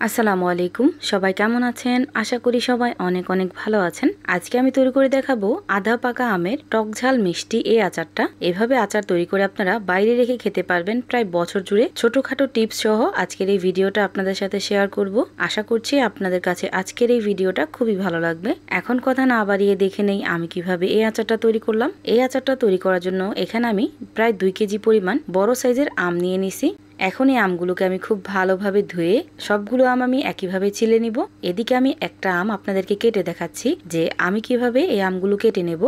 আসসালামু আলাইকুম, সবাই কেমন আছেন? আশা করি সবাই অনেক অনেক ভালো আছেন। আজকে আমি তৈরি করে দেখাবো আধা পাকা আমের টক ঝাল মিষ্টি এই আচারটা। এভাবে আচার তৈরি করে আপনারা বাইরে রেখে খেতে পারবেন প্রায় বছর জুড়ে। ছোটখাটো টিপস সহ আজকের এই ভিডিওটা আপনাদের সাথে শেয়ার করব। আশা করছি আপনাদের কাছে আজকের এই ভিডিওটা খুবই ভালো লাগবে। এখন কথা না বাড়িয়ে দেখে নেই আমি কিভাবে এই আচারটা তৈরি করলাম। এই আচারটা তৈরি করার জন্য এখানে আমি প্রায় 2 কেজি পরিমাণ বড় সাইজের আম নিয়ে নিছি। এখন এই আমগুলোকে আমি খুব ভালোভাবে ধুয়ে সবগুলো আম আমি একইভাবে ছিলে নিব। এদিকে আমি একটা আম আপনাদেরকে কেটে দেখাচ্ছি যে আমি কিভাবে এই আমগুলো কেটে নেব।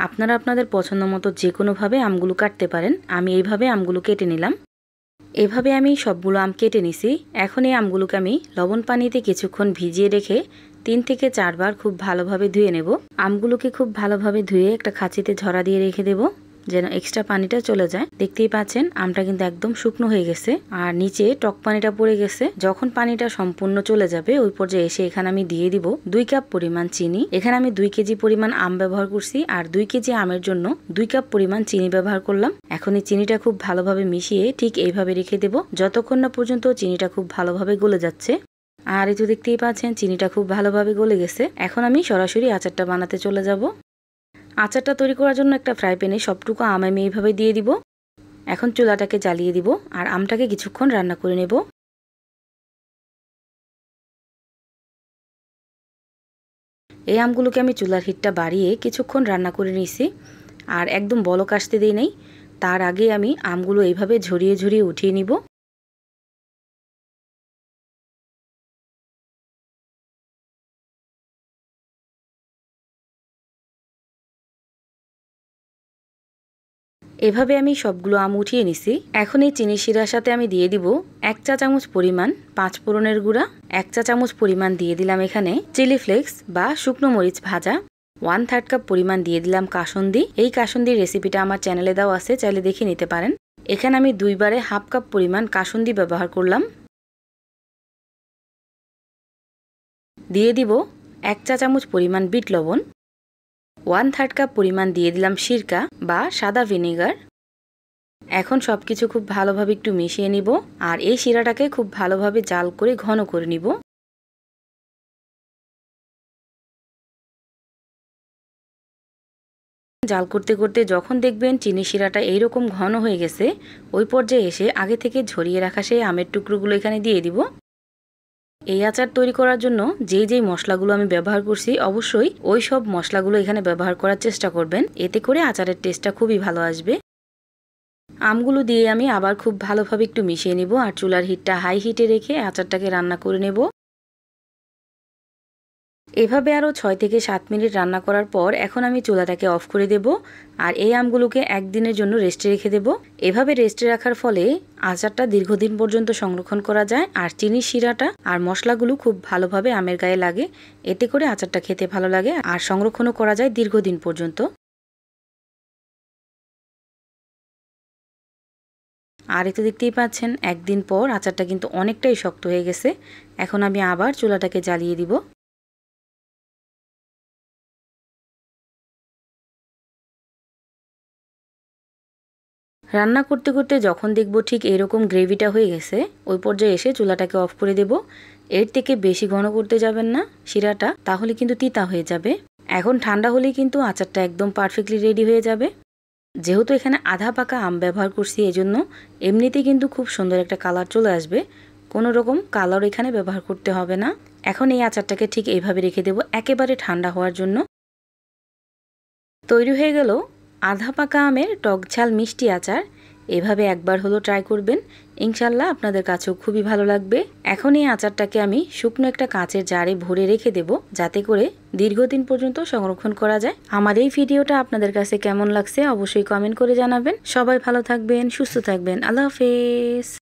আপনারা আপনাদের পছন্দ মতো যে কোনোভাবে আমগুলো কাটতে পারেন। আমি এইভাবে আমগুলো কেটে নিলাম। এভাবে আমি সবগুলো আম কেটে নিছি। এখন এই আমগুলোকে আমি লবণ পানিতে কিছুক্ষণ ভিজিয়ে রেখে 3 থেকে 4 বার খুব ভালোভাবে ধুয়ে নেব। আমগুলোকে খুব ভালোভাবে ধুয়ে একটা খাঁচিতে ঝরা দিয়ে রেখে দেব যেন এক্সট্রা পানিটা চলে যায়। দেখতেই পাচ্ছেন আমটা কিন্তু একদম শুকনো হয়ে গেছে আর নিচে টক পানিটা পড়ে গেছে। যখন পানিটা সম্পূর্ণ চলে যাবে ওই পর্যায়ে এসে এখানে আমি দিয়ে দিব 2 কাপ পরিমাণ চিনি। এখানে আমি 2 কেজি পরিমাণ আম ব্যবহার করছি আর 2 কেজি আমের জন্য 2 কাপ পরিমাণ চিনি ব্যবহার করলাম। এখন এই চিনিটা খুব ভালোভাবে মিশিয়ে ঠিক এইভাবে রেখে দেব যতক্ষণ না পর্যন্ত চিনিটা খুব ভালোভাবে গলে যাচ্ছে। আর এই তো দেখতেই পাচ্ছেন চিনিটা খুব ভালোভাবে গলে গেছে। এখন আমি সরাসরি আচারটা বানাতে চলে যাব। আচারটা তৈরি করার জন্য একটা ফ্রাই প্যানে সবটুকু আম আমি এইভাবে দিয়ে দিব। এখন চুলাটাকে জ্বালিয়ে দিব আর আমটাকে কিছুক্ষণ রান্না করে নেব। এই আমগুলোকে আমি চুলার হিটটা বাড়িয়ে কিছুক্ষণ রান্না করে নিয়েছি আর একদম বলক আসতে দিই নাই। তার আগে আমি আমগুলো এইভাবে ঝরিয়ে ঝরিয়ে উঠিয়ে নিব। এভাবে আমি সবগুলো আম উঠিয়ে নিছি। এখন এই চিনি শিরার সাথে আমি দিয়ে দিব 1 চা চামচ পরিমাণ 5 ফোড়নের গুঁড়া, 1 চা চামচ পরিমাণ দিয়ে দিলাম এখানে চিলি ফ্লেক্স বা শুকনো মরিচ ভাজা, 1/3 কাপ পরিমাণ দিয়ে দিলাম কাসুন্দি। এই কাসুন্দির রেসিপিটা আমার চ্যানেলে দেওয়া আছে, চাইলে দেখে নিতে পারেন। এখানে আমি 2 বারে 1/2 কাপ পরিমাণ কাসুন্দি ব্যবহার করলাম। দিয়ে দিব 1 চা চামচ পরিমাণ বিট লবণ, 1/3 কাপ পরিমাণ দিয়ে দিলাম সিরকা বা সাদা ভিনেগার। এখন সবকিছু খুব ভালোভাবে একটু মিশিয়ে নিব আর এই শিরাটাকে খুব ভালোভাবে জাল করে ঘন করে নিব। জাল করতে করতে যখন দেখবেন চিনি শিরাটা এইরকম ঘন হয়ে গেছে ওই পর্যায়ে এসে আগে থেকে ঝরিয়ে রাখা সেই আমের টুকরোগুলো এখানে দিয়ে দিব। এই আচার তৈরি করার জন্য যেই মশলাগুলো আমি ব্যবহার করছি অবশ্যই ওই সব মশলাগুলো এখানে ব্যবহার করার চেষ্টা করবেন, এতে করে আচারের টেস্টটা খুবই ভালো আসবে। আমগুলো দিয়ে আমি আবার খুব ভালোভাবে একটু মিশিয়ে নিব আর চুলার হিটটা হাই হিটে রেখে আচারটাকে রান্না করে নেব। এভাবে আরও 6 থেকে 7 মিনিট রান্না করার পর এখন আমি চুলাটাকে অফ করে দেব আর এই আমগুলোকে একদিনের জন্য রেস্টে রেখে দেব। এভাবে রেস্টে রাখার ফলে আচারটা দীর্ঘদিন পর্যন্ত সংরক্ষণ করা যায় আর চিনির শিরাটা আর মশলাগুলো খুব ভালোভাবে আমের গায়ে লাগে, এতে করে আচারটা খেতে ভালো লাগে আর সংরক্ষণও করা যায় দীর্ঘদিন পর্যন্ত। আর এতে দেখতেই পাচ্ছেন একদিন পর আচারটা কিন্তু অনেকটাই শক্ত হয়ে গেছে। এখন আমি আবার চুলাটাকে জ্বালিয়ে দিব। রান্না করতে করতে যখন দেখব ঠিক এরকম গ্রেভিটা হয়ে গেছে ওই পর্যায়ে এসে চুলাটাকে অফ করে দেব। এর থেকে বেশি ঘন করতে যাবেন না শিরাটা, তাহলে কিন্তু তিতা হয়ে যাবে। এখন ঠান্ডা হলেই কিন্তু আচারটা একদম পারফেক্টলি রেডি হয়ে যাবে। যেহেতু এখানে আধা পাকা আম ব্যবহার করছি এজন্য এমনিতেই কিন্তু খুব সুন্দর একটা কালার চলে আসবে, কোনো রকম কালার এখানে ব্যবহার করতে হবে না। এখন এই আচারটাকে ঠিক এইভাবে রেখে দেব একেবারে ঠান্ডা হওয়ার জন্য। তৈরি হয়ে গেল আধা পাকা আমের টক ঝাল মিষ্টি আচার। এভাবে একবার হলো ট্রাই করবেন, ইনশাল্লাহ আপনাদের কাছেও খুবই ভালো লাগবে। এখন এই আচারটাকে আমি শুকনো একটা কাঁচের জারে ভরে রেখে দেব যাতে করে দীর্ঘদিন পর্যন্ত সংরক্ষণ করা যায়। আমার এই ভিডিওটা আপনাদের কাছে কেমন লাগছে অবশ্যই কমেন্ট করে জানাবেন। সবাই ভালো থাকবেন, সুস্থ থাকবেন। আল্লাহ হাফেজ।